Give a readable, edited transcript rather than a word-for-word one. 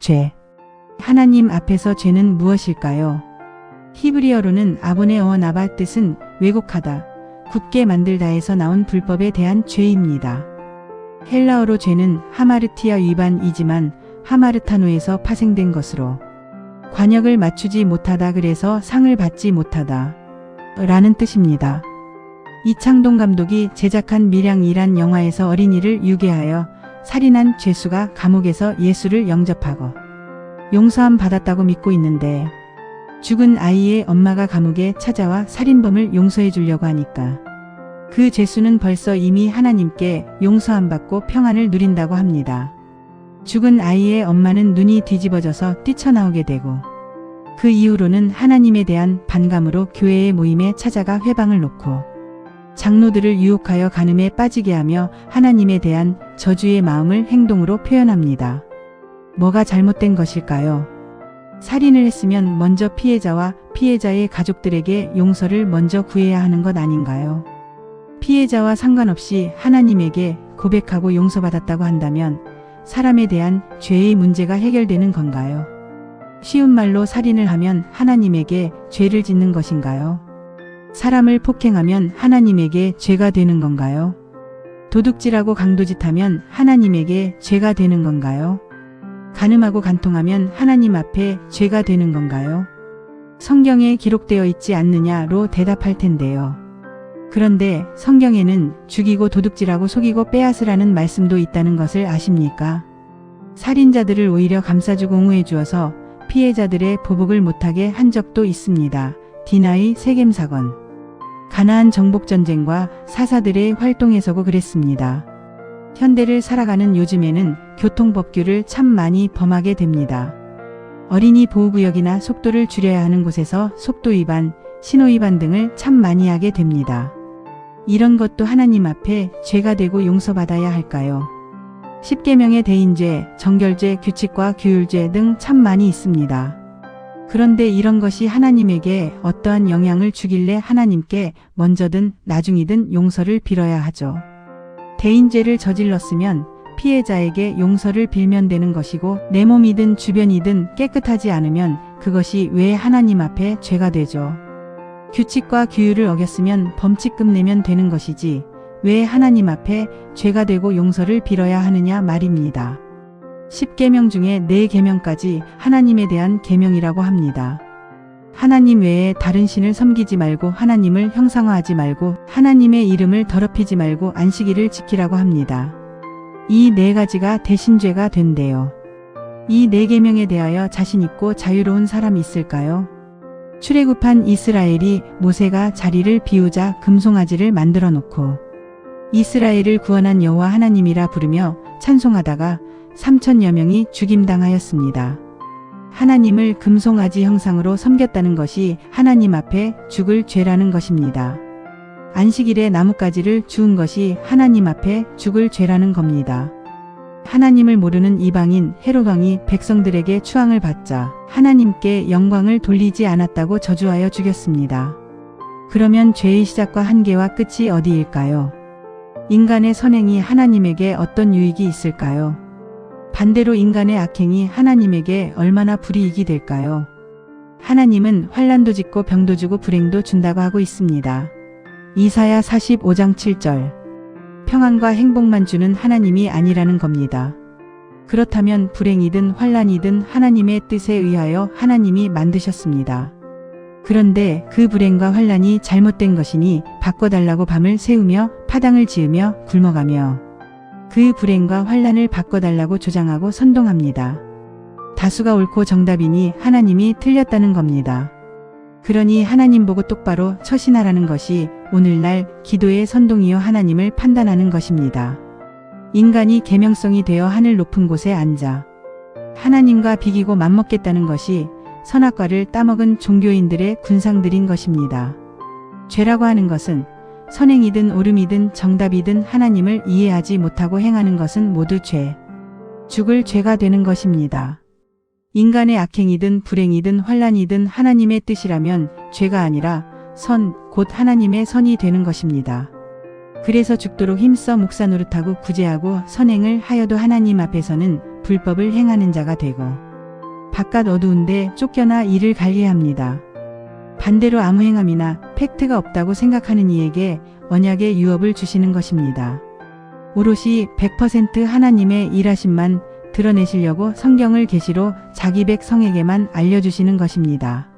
죄. 하나님 앞에서 죄는 무엇일까요? 히브리어로는 아보네어 나바 뜻은 왜곡하다, 굳게 만들다에서 나온 불법에 대한 죄입니다. 헬라어로 죄는 하마르티아 위반이지만 하마르타노에서 파생된 것으로 관역을 맞추지 못하다, 그래서 상을 받지 못하다 라는 뜻입니다. 이창동 감독이 제작한 밀양이란 영화에서 어린이를 유괴하여 살인한 죄수가 감옥에서 예수를 영접하고 용서함 받았다고 믿고 있는데 죽은 아이의 엄마가 감옥에 찾아와 살인범을 용서해 주려고 하니까 그 죄수는 벌써 이미 하나님께 용서함 받고 평안을 누린다고 합니다. 죽은 아이의 엄마는 눈이 뒤집어져서 뛰쳐나오게 되고 그 이후로는 하나님에 대한 반감으로 교회의 모임에 찾아가 회방을 놓고 장로들을 유혹하여 간음에 빠지게 하며 하나님에 대한 저주의 마음을 행동으로 표현합니다. 뭐가 잘못된 것일까요? 살인을 했으면 먼저 피해자와 피해자의 가족들에게 용서를 먼저 구해야 하는 것 아닌가요? 피해자와 상관없이 하나님에게 고백하고 용서받았다고 한다면 사람에 대한 죄의 문제가 해결되는 건가요? 쉬운 말로 살인을 하면 하나님에게 죄를 짓는 것인가요? 사람을 폭행하면 하나님에게 죄가 되는 건가요? 도둑질하고 강도짓하면 하나님에게 죄가 되는 건가요? 간음하고 간통하면 하나님 앞에 죄가 되는 건가요? 성경에 기록되어 있지 않느냐로 대답할 텐데요. 그런데 성경에는 죽이고 도둑질하고 속이고 빼앗으라는 말씀도 있다는 것을 아십니까? 살인자들을 오히려 감싸주고 옹호해 주어서 피해자들의 보복을 못하게 한 적도 있습니다. 디나이 세겜 사건, 가나안 정복전쟁과 사사들의 활동에서고 그랬습니다. 현대를 살아가는 요즘에는 교통법규를 참 많이 범하게 됩니다. 어린이 보호구역이나 속도를 줄여야 하는 곳에서 속도위반, 신호위반 등을 참 많이 하게 됩니다. 이런 것도 하나님 앞에 죄가 되고 용서받아야 할까요? 10계명의 대인죄, 정결죄, 규칙과 규율죄 등 참 많이 있습니다. 그런데 이런 것이 하나님에게 어떠한 영향을 주길래 하나님께 먼저든 나중이든 용서를 빌어야 하죠. 대인죄를 저질렀으면 피해자에게 용서를 빌면 되는 것이고 내 몸이든 주변이든 깨끗하지 않으면 그것이 왜 하나님 앞에 죄가 되죠. 규칙과 규율을 어겼으면 범칙금 내면 되는 것이지 왜 하나님 앞에 죄가 되고 용서를 빌어야 하느냐 말입니다. 10계명 중에 4계명까지 하나님에 대한 계명이라고 합니다. 하나님 외에 다른 신을 섬기지 말고 하나님을 형상화하지 말고 하나님의 이름을 더럽히지 말고 안식일을 지키라고 합니다. 이 4가지가 대신죄가 된대요. 이 4계명에 대하여 자신 있고 자유로운 사람이 있을까요? 출애굽한 이스라엘이 모세가 자리를 비우자 금송아지를 만들어 놓고 이스라엘을 구원한 여호와 하나님이라 부르며 찬송하다가 3,000여 명이 죽임당하였습니다. 하나님을 금송아지 형상으로 섬겼다는 것이 하나님 앞에 죽을 죄라는 것입니다. 안식일에 나뭇가지를 주운 것이 하나님 앞에 죽을 죄라는 겁니다. 하나님을 모르는 이방인 헤롯 왕이 백성들에게 추앙을 받자 하나님께 영광을 돌리지 않았다고 저주하여 죽였습니다. 그러면 죄의 시작과 한계와 끝이 어디일까요? 인간의 선행이 하나님에게 어떤 유익이 있을까요? 반대로 인간의 악행이 하나님에게 얼마나 불이익이 될까요? 하나님은 환난도 짓고 병도 주고 불행도 준다고 하고 있습니다. 이사야 45장 7절. 평안과 행복만 주는 하나님이 아니라는 겁니다. 그렇다면 불행이든 환난이든 하나님의 뜻에 의하여 하나님이 만드셨습니다. 그런데 그 불행과 환난이 잘못된 것이니 바꿔달라고 밤을 새우며 파당을 지으며 굶어가며 그 불행과 환난을 바꿔달라고 조장하고 선동합니다. 다수가 옳고 정답이니 하나님이 틀렸다는 겁니다. 그러니 하나님 보고 똑바로 처신하라는 것이 오늘날 기도의 선동이요 하나님을 판단하는 것입니다. 인간이 계명성이 되어 하늘 높은 곳에 앉아 하나님과 비기고 맘먹겠다는 것이 선악과를 따먹은 종교인들의 군상들인 것입니다. 죄라고 하는 것은 선행이든 옳음이든 정답이든 하나님을 이해하지 못하고 행하는 것은 모두 죄, 죽을 죄가 되는 것입니다. 인간의 악행이든 불행이든 환난이든 하나님의 뜻이라면 죄가 아니라 선, 곧 하나님의 선이 되는 것입니다. 그래서 죽도록 힘써 묵사 노릇하고 구제하고 선행을 하여도 하나님 앞에서는 불법을 행하는 자가 되고 바깥 어두운데 쫓겨나 일을 갈게합니다. 반대로 아무 행함이나 팩트가 없다고 생각하는 이에게 언약의 유업을 주시는 것입니다. 오롯이 100% 하나님의 일하심만 드러내시려고 성경을 계시로 자기 백성에게만 알려주시는 것입니다.